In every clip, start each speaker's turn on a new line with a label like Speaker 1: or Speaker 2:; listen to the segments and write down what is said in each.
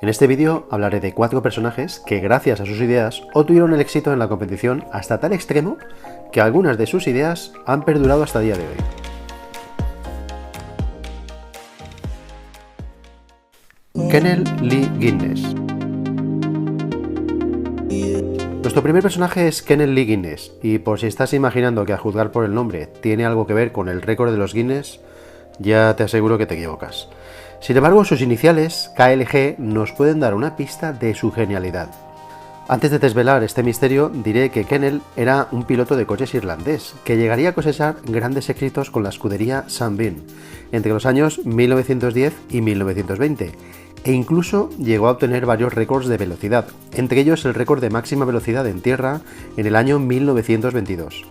Speaker 1: En este vídeo hablaré de 4 personajes que gracias a sus ideas obtuvieron el éxito en la competición hasta tal extremo que algunas de sus ideas han perdurado hasta el día de hoy. Kenneth Lee Guinness. Nuestro primer personaje es Kenneth Lee Guinness, y por si estás imaginando que a juzgar por el nombre tiene algo que ver con el récord de los Guinness, ya te aseguro que te equivocas. Sin embargo, sus iniciales, KLG, nos pueden dar una pista de su genialidad. Antes de desvelar este misterio, diré que Kenneth era un piloto de coches irlandés, que llegaría a cosechar grandes éxitos con la escudería Sunbeam, entre los años 1910 y 1920, e incluso llegó a obtener varios récords de velocidad, entre ellos el récord de máxima velocidad en tierra en el año 1922.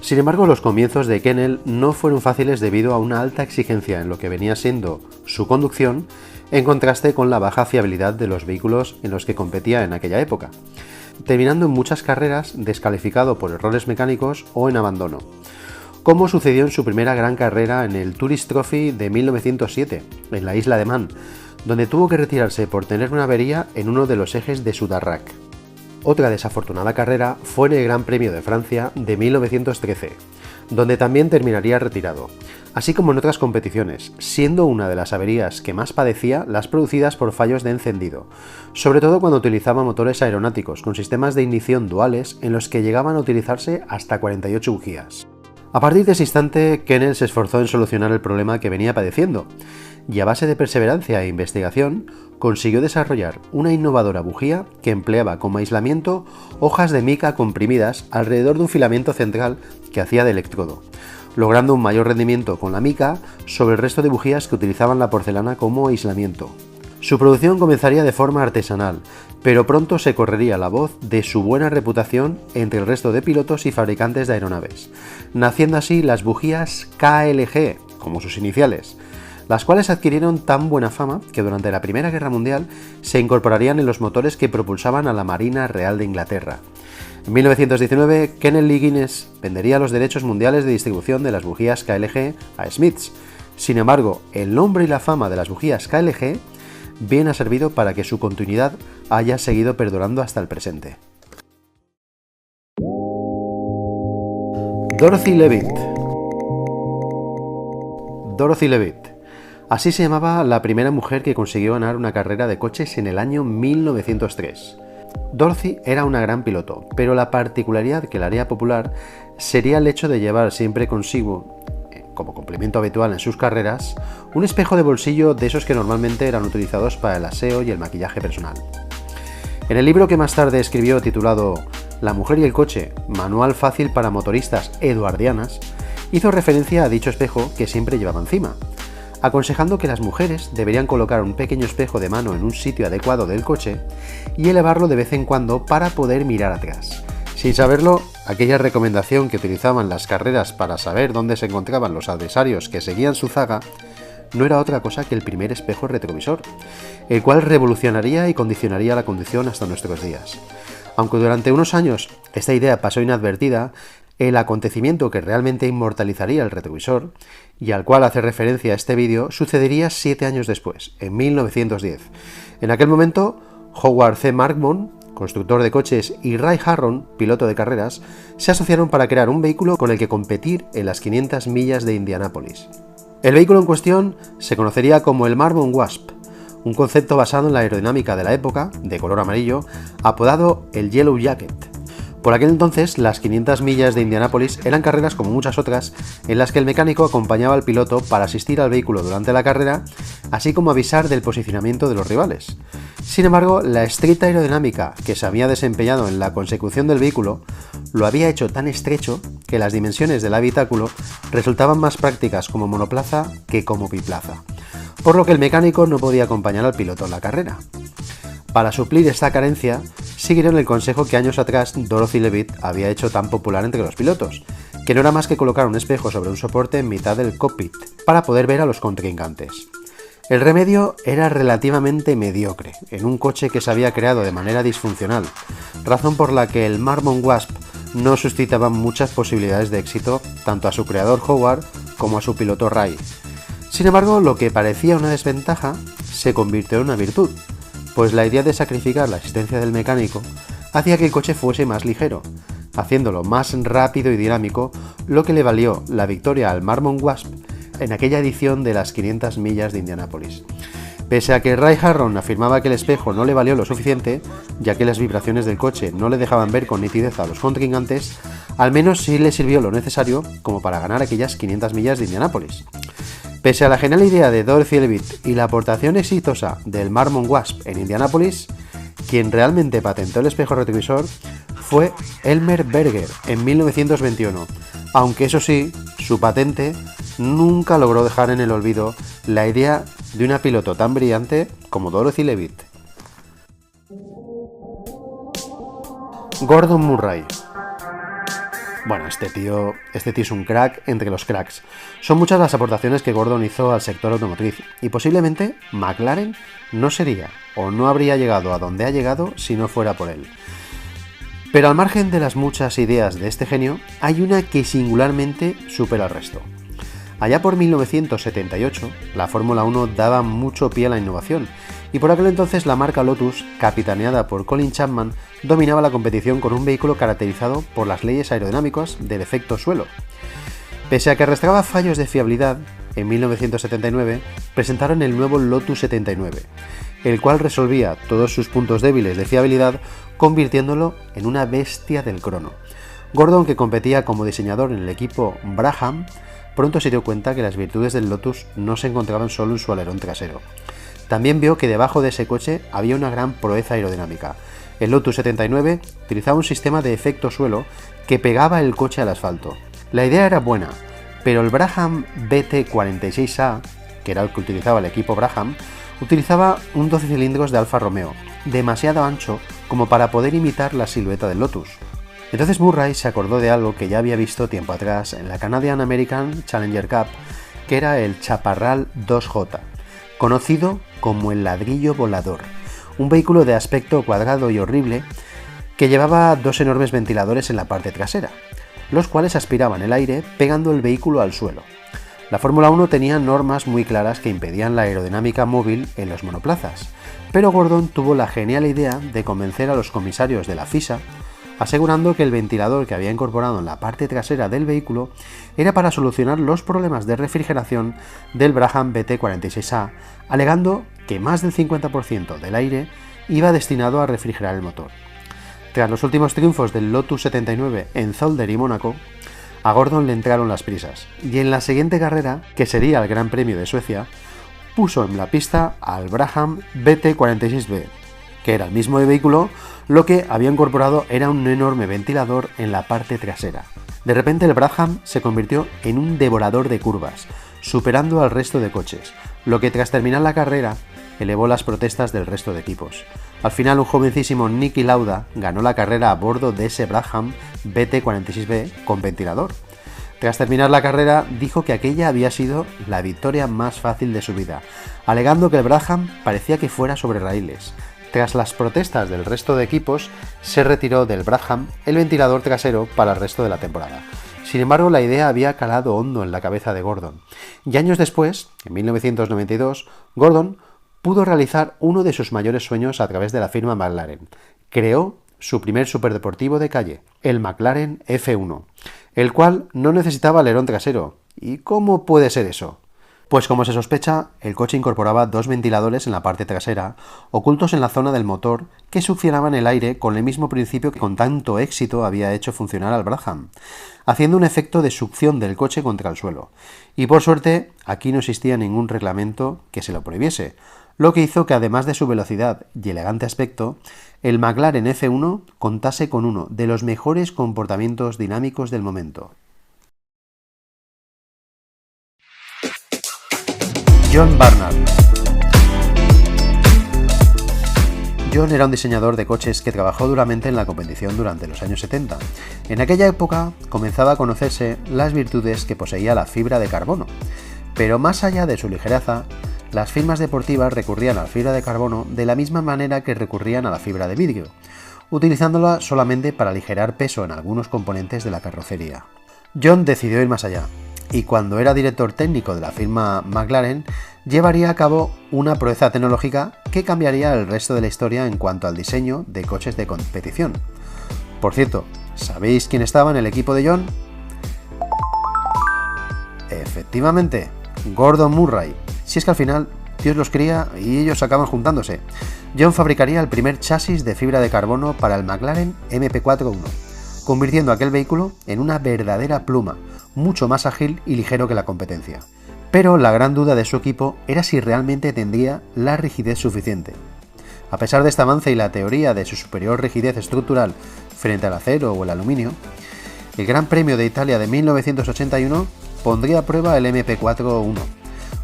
Speaker 1: Sin embargo, los comienzos de Kenneth no fueron fáciles debido a una alta exigencia en lo que venía siendo su conducción, en contraste con la baja fiabilidad de los vehículos en los que competía en aquella época, terminando en muchas carreras descalificado por errores mecánicos o en abandono, como sucedió en su primera gran carrera en el Tourist Trophy de 1907, en la isla de Man, donde tuvo que retirarse por tener una avería en uno de los ejes de su Darracq. Otra desafortunada carrera fue en el Gran Premio de Francia de 1913, donde también terminaría retirado, así como en otras competiciones, siendo una de las averías que más padecía las producidas por fallos de encendido, sobre todo cuando utilizaba motores aeronáuticos con sistemas de ignición duales en los que llegaban a utilizarse hasta 48 bujías. A partir de ese instante, Kenneth se esforzó en solucionar el problema que venía padeciendo, y a base de perseverancia e investigación, consiguió desarrollar una innovadora bujía que empleaba como aislamiento hojas de mica comprimidas alrededor de un filamento central que hacía de electrodo, logrando un mayor rendimiento con la mica sobre el resto de bujías que utilizaban la porcelana como aislamiento. Su producción comenzaría de forma artesanal, pero pronto se correría la voz de su buena reputación entre el resto de pilotos y fabricantes de aeronaves, naciendo así las bujías KLG, como sus iniciales, las cuales adquirieron tan buena fama que durante la Primera Guerra Mundial se incorporarían en los motores que propulsaban a la Marina Real de Inglaterra. En 1919, Kenneth Lee Guinness vendería los derechos mundiales de distribución de las bujías KLG a Smiths. Sin embargo, el nombre y la fama de las bujías KLG bien ha servido para que su continuidad haya seguido perdurando hasta el presente. Dorothy Leavitt. Dorothy Leavitt. Así se llamaba la primera mujer que consiguió ganar una carrera de coches en el año 1903. Dorothy era una gran piloto, pero la particularidad que la haría popular sería el hecho de llevar siempre consigo, como complemento habitual en sus carreras, un espejo de bolsillo de esos que normalmente eran utilizados para el aseo y el maquillaje personal. En el libro que más tarde escribió titulado La mujer y el coche, manual fácil para motoristas eduardianas, hizo referencia a dicho espejo que siempre llevaba encima, aconsejando que las mujeres deberían colocar un pequeño espejo de mano en un sitio adecuado del coche y elevarlo de vez en cuando para poder mirar atrás. Sin saberlo, aquella recomendación que utilizaban las carreras para saber dónde se encontraban los adversarios que seguían su zaga no era otra cosa que el primer espejo retrovisor, el cual revolucionaría y condicionaría la conducción hasta nuestros días. Aunque durante unos años esta idea pasó inadvertida, el acontecimiento que realmente inmortalizaría el retrovisor, y al cual hace referencia este vídeo, sucedería 7 años después, en 1910. En aquel momento, Howard C. Markman, constructor de coches, y Ray Harron, piloto de carreras, se asociaron para crear un vehículo con el que competir en las 500 millas de Indianápolis. El vehículo en cuestión se conocería como el Marmon Wasp, un concepto basado en la aerodinámica de la época, de color amarillo, apodado el Yellow Jacket. Por aquel entonces, las 500 millas de Indianápolis eran carreras como muchas otras, en las que el mecánico acompañaba al piloto para asistir al vehículo durante la carrera, así como avisar del posicionamiento de los rivales. Sin embargo, la estricta aerodinámica que se había desempeñado en la consecución del vehículo lo había hecho tan estrecho que las dimensiones del habitáculo resultaban más prácticas como monoplaza que como biplaza, por lo que el mecánico no podía acompañar al piloto en la carrera. Para suplir esta carencia, siguieron el consejo que años atrás Dorothy Leavitt había hecho tan popular entre los pilotos, que no era más que colocar un espejo sobre un soporte en mitad del cockpit para poder ver a los contrincantes. El remedio era relativamente mediocre, en un coche que se había creado de manera disfuncional, razón por la que el Marmon Wasp no suscitaba muchas posibilidades de éxito tanto a su creador Howard como a su piloto Ray. Sin embargo, lo que parecía una desventaja se convirtió en una virtud, pues la idea de sacrificar la asistencia del mecánico hacía que el coche fuese más ligero, haciéndolo más rápido y dinámico, lo que le valió la victoria al Marmon Wasp en aquella edición de las 500 millas de Indianápolis. Pese a que Ray Harron afirmaba que el espejo no le valió lo suficiente, ya que las vibraciones del coche no le dejaban ver con nitidez a los contrincantes, al menos sí le sirvió lo necesario como para ganar aquellas 500 millas de Indianápolis. Pese a la genial idea de Dorothy Leavitt y la aportación exitosa del Marmon Wasp en Indianápolis, quien realmente patentó el espejo retrovisor fue Elmer Berger en 1921, aunque eso sí, su patente nunca logró dejar en el olvido la idea de una piloto tan brillante como Dorothy Leavitt. Gordon Murray. Bueno, este tío es un crack entre los cracks. Son muchas las aportaciones que Gordon hizo al sector automotriz y posiblemente McLaren no sería o no habría llegado a donde ha llegado si no fuera por él. Pero al margen de las muchas ideas de este genio, hay una que singularmente supera al resto. Allá por 1978, la Fórmula 1 daba mucho pie a la innovación, y por aquel entonces la marca Lotus, capitaneada por Colin Chapman, dominaba la competición con un vehículo caracterizado por las leyes aerodinámicas del efecto suelo. Pese a que arrastraba fallos de fiabilidad, en 1979 presentaron el nuevo Lotus 79, el cual resolvía todos sus puntos débiles de fiabilidad, convirtiéndolo en una bestia del crono. Gordon, que competía como diseñador en el equipo Brabham, pronto se dio cuenta que las virtudes del Lotus no se encontraban solo en su alerón trasero. También vio que debajo de ese coche había una gran proeza aerodinámica. El Lotus 79 utilizaba un sistema de efecto suelo que pegaba el coche al asfalto. La idea era buena, pero el Brabham BT46A, que era el que utilizaba el equipo Brabham, utilizaba un 12 cilindros de Alfa Romeo, demasiado ancho como para poder imitar la silueta del Lotus. Entonces Murray se acordó de algo que ya había visto tiempo atrás en la Canadian American Challenger Cup, que era el Chaparral 2J, conocido como el ladrillo volador, un vehículo de aspecto cuadrado y horrible que llevaba dos enormes ventiladores en la parte trasera, los cuales aspiraban el aire pegando el vehículo al suelo. La Fórmula 1 tenía normas muy claras que impedían la aerodinámica móvil en los monoplazas, pero Gordon tuvo la genial idea de convencer a los comisarios de la FISA, asegurando que el ventilador que había incorporado en la parte trasera del vehículo era para solucionar los problemas de refrigeración del Brabham BT46A, alegando que más del 50% del aire iba destinado a refrigerar el motor. Tras los últimos triunfos del Lotus 79 en Zolder y Mónaco, a Gordon le entraron las prisas, y en la siguiente carrera, que sería el Gran Premio de Suecia, puso en la pista al Brabham BT46B, que era el mismo vehículo, lo que había incorporado era un enorme ventilador en la parte trasera. De repente el Brabham se convirtió en un devorador de curvas, superando al resto de coches, lo que tras terminar la carrera elevó las protestas del resto de equipos. Al final un jovencísimo Niki Lauda ganó la carrera a bordo de ese Brabham BT46B con ventilador. Tras terminar la carrera dijo que aquella había sido la victoria más fácil de su vida, alegando que el Brabham parecía que fuera sobre raíles. Tras las protestas del resto de equipos, se retiró del Brabham el ventilador trasero para el resto de la temporada. Sin embargo, la idea había calado hondo en la cabeza de Gordon, y años después, en 1992, Gordon pudo realizar uno de sus mayores sueños a través de la firma McLaren. Creó su primer superdeportivo de calle, el McLaren F1, el cual no necesitaba alerón trasero. ¿Y cómo puede ser eso? Pues como se sospecha, el coche incorporaba dos ventiladores en la parte trasera, ocultos en la zona del motor, que succionaban el aire con el mismo principio que con tanto éxito había hecho funcionar al Brabham, haciendo un efecto de succión del coche contra el suelo. Y por suerte, aquí no existía ningún reglamento que se lo prohibiese, lo que hizo que además de su velocidad y elegante aspecto, el McLaren F1 contase con uno de los mejores comportamientos dinámicos del momento. John Barnard. John era un diseñador de coches que trabajó duramente en la competición durante los años 70. En aquella época comenzaba a conocerse las virtudes que poseía la fibra de carbono, pero más allá de su ligereza, las firmas deportivas recurrían a la fibra de carbono de la misma manera que recurrían a la fibra de vidrio, utilizándola solamente para aligerar peso en algunos componentes de la carrocería. John decidió ir más allá, y cuando era director técnico de la firma McLaren, llevaría a cabo una proeza tecnológica que cambiaría el resto de la historia en cuanto al diseño de coches de competición. Por cierto, ¿sabéis quién estaba en el equipo de John? Efectivamente, Gordon Murray. Si es que al final Dios los cría y ellos acaban juntándose. John fabricaría el primer chasis de fibra de carbono para el McLaren MP4-1, convirtiendo aquel vehículo en una verdadera pluma, mucho más ágil y ligero que la competencia. Pero la gran duda de su equipo era si realmente tendría la rigidez suficiente. A pesar de este avance y la teoría de su superior rigidez estructural frente al acero o el aluminio, el Gran Premio de Italia de 1981 pondría a prueba el MP4-1,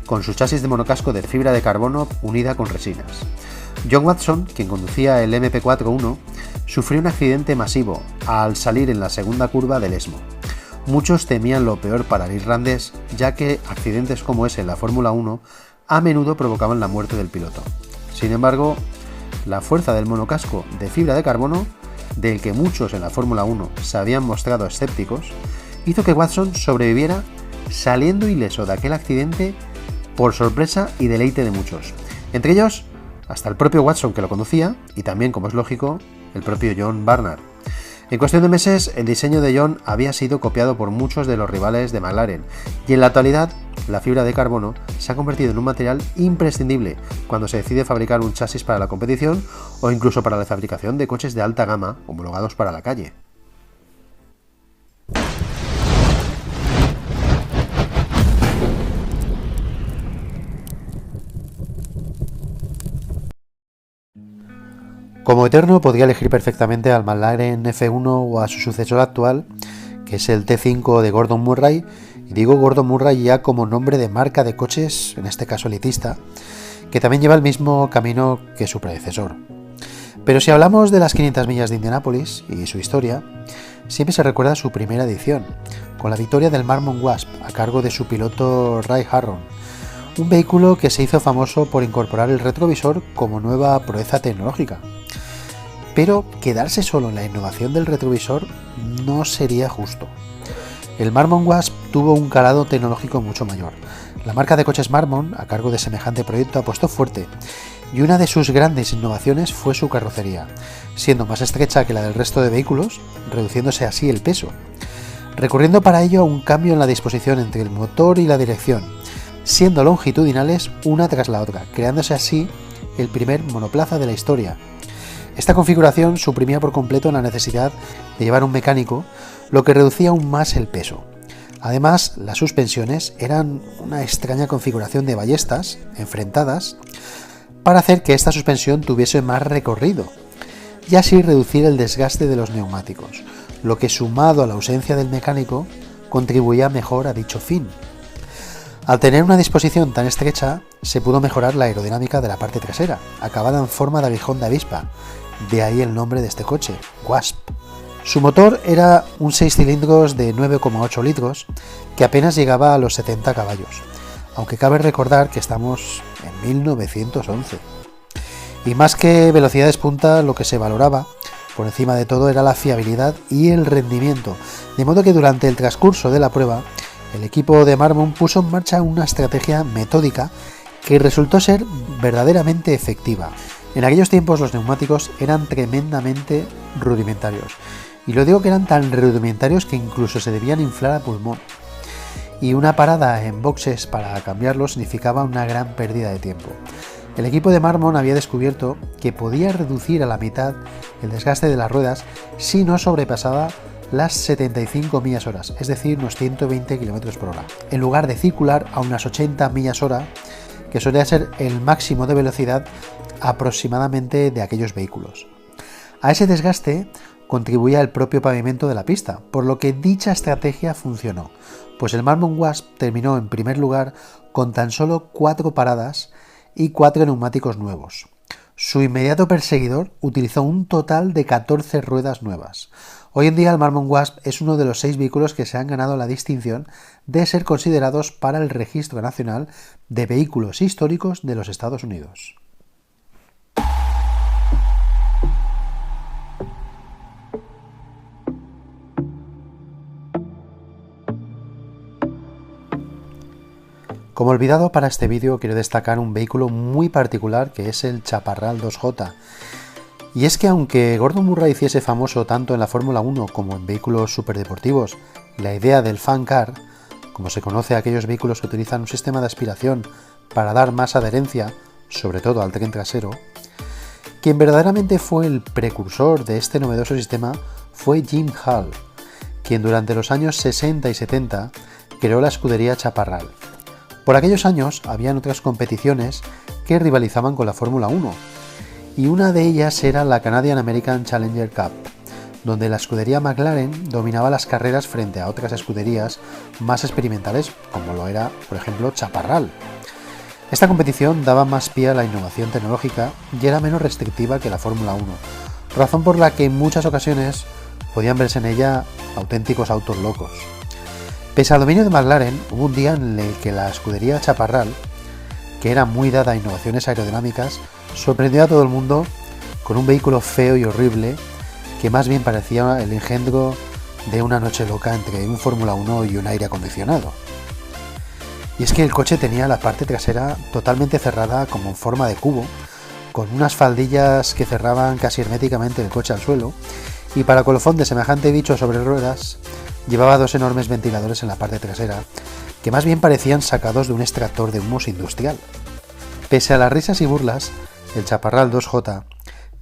Speaker 1: con su chasis de monocasco de fibra de carbono unida con resinas. John Watson, quien conducía el MP4-1, sufrió un accidente masivo al salir en la segunda curva del ESMO. Muchos temían lo peor para el irlandés, ya que accidentes como ese en la Fórmula 1 a menudo provocaban la muerte del piloto. Sin embargo, la fuerza del monocasco de fibra de carbono, del que muchos en la Fórmula 1 se habían mostrado escépticos, hizo que Watson sobreviviera saliendo ileso de aquel accidente por sorpresa y deleite de muchos. Entre ellos, hasta el propio Watson, que lo conducía, y también, como es lógico, el propio John Barnard. En cuestión de meses, el diseño de John había sido copiado por muchos de los rivales de McLaren, y en la actualidad, la fibra de carbono se ha convertido en un material imprescindible cuando se decide fabricar un chasis para la competición o incluso para la fabricación de coches de alta gama homologados para la calle. Como eterno podría elegir perfectamente al McLaren F1 o a su sucesor actual, que es el T5 de Gordon Murray, y digo Gordon Murray ya como nombre de marca de coches, en este caso elitista, que también lleva el mismo camino que su predecesor. Pero si hablamos de las 500 millas de Indianápolis y su historia, siempre se recuerda su primera edición, con la victoria del Marmon Wasp a cargo de su piloto Ray Harron, un vehículo que se hizo famoso por incorporar el retrovisor como nueva proeza tecnológica. Pero quedarse solo en la innovación del retrovisor no sería justo. El Marmon Wasp tuvo un calado tecnológico mucho mayor. La marca de coches Marmon, a cargo de semejante proyecto, apostó fuerte, y una de sus grandes innovaciones fue su carrocería, siendo más estrecha que la del resto de vehículos, reduciéndose así el peso, recurriendo para ello a un cambio en la disposición entre el motor y la dirección, siendo longitudinales una tras la otra, creándose así el primer monoplaza de la historia. Esta configuración suprimía por completo la necesidad de llevar un mecánico, lo que reducía aún más el peso. Además, las suspensiones eran una extraña configuración de ballestas enfrentadas para hacer que esta suspensión tuviese más recorrido y así reducir el desgaste de los neumáticos, lo que sumado a la ausencia del mecánico contribuía mejor a dicho fin. Al tener una disposición tan estrecha, se pudo mejorar la aerodinámica de la parte trasera, acabada en forma de aguijón de avispa, de ahí el nombre de este coche, Wasp. Su motor era un 6 cilindros de 9,8 litros que apenas llegaba a los 70 caballos, aunque cabe recordar que estamos en 1911. Y más que velocidades punta, lo que se valoraba por encima de todo era la fiabilidad y el rendimiento, de modo que durante el transcurso de la prueba, el equipo de Marmon puso en marcha una estrategia metódica que resultó ser verdaderamente efectiva. En aquellos tiempos los neumáticos eran tremendamente rudimentarios, y lo digo que eran tan rudimentarios que incluso se debían inflar a pulmón, y una parada en boxes para cambiarlos significaba una gran pérdida de tiempo. El equipo de Marmon había descubierto que podía reducir a la mitad el desgaste de las ruedas si no sobrepasaba las 75 millas hora, es decir, unos 120 km por hora, en lugar de circular a unas 80 millas hora, que solía ser el máximo de velocidad aproximadamente de aquellos vehículos. A ese desgaste contribuía el propio pavimento de la pista, por lo que dicha estrategia funcionó, pues el Marmon Wasp terminó en primer lugar con tan solo 4 paradas y 4 neumáticos nuevos. Su inmediato perseguidor utilizó un total de 14 ruedas nuevas. Hoy en día el Marmon Wasp es uno de los 6 vehículos que se han ganado la distinción de ser considerados para el Registro Nacional de Vehículos Históricos de los Estados Unidos. Como olvidado para este vídeo quiero destacar un vehículo muy particular que es el Chaparral 2J. Y es que aunque Gordon Murray hiciese famoso tanto en la Fórmula 1 como en vehículos superdeportivos la idea del fan car, como se conoce a aquellos vehículos que utilizan un sistema de aspiración para dar más adherencia, sobre todo al tren trasero, quien verdaderamente fue el precursor de este novedoso sistema fue Jim Hall, quien durante los años 60 y 70 creó la escudería Chaparral. Por aquellos años habían otras competiciones que rivalizaban con la Fórmula 1, y una de ellas era la Canadian American Challenger Cup, donde la escudería McLaren dominaba las carreras frente a otras escuderías más experimentales, como lo era, por ejemplo, Chaparral. Esta competición daba más pie a la innovación tecnológica y era menos restrictiva que la Fórmula 1, razón por la que en muchas ocasiones podían verse en ella auténticos autos locos. Pese al dominio de McLaren, hubo un día en el que la escudería Chaparral, que era muy dada a innovaciones aerodinámicas, sorprendió a todo el mundo con un vehículo feo y horrible que más bien parecía el engendro de una noche loca entre un Fórmula 1 y un aire acondicionado. Y es que el coche tenía la parte trasera totalmente cerrada como en forma de cubo, con unas faldillas que cerraban casi herméticamente el coche al suelo, y para colofón de semejante bicho sobre ruedas, llevaba dos enormes ventiladores en la parte trasera, que más bien parecían sacados de un extractor de humos industrial. Pese a las risas y burlas, el Chaparral 2J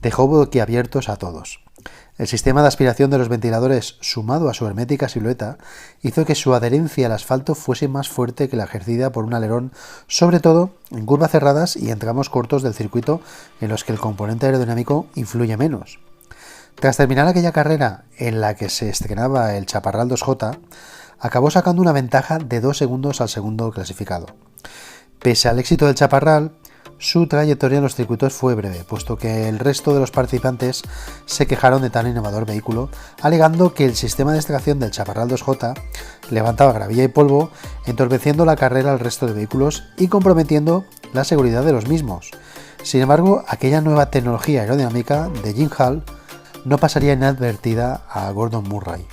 Speaker 1: dejó boquiabiertos a todos. El sistema de aspiración de los ventiladores, sumado a su hermética silueta, hizo que su adherencia al asfalto fuese más fuerte que la ejercida por un alerón, sobre todo en curvas cerradas y en tramos cortos del circuito en los que el componente aerodinámico influye menos. Tras terminar aquella carrera en la que se estrenaba el Chaparral 2J, acabó sacando una ventaja de 2 segundos al segundo clasificado. Pese al éxito del Chaparral, su trayectoria en los circuitos fue breve, puesto que el resto de los participantes se quejaron de tan innovador vehículo, alegando que el sistema de extracción del Chaparral 2J levantaba gravilla y polvo, entorpeciendo la carrera al resto de vehículos y comprometiendo la seguridad de los mismos. Sin embargo, aquella nueva tecnología aerodinámica de Jim Hall no pasaría inadvertida a Gordon Murray.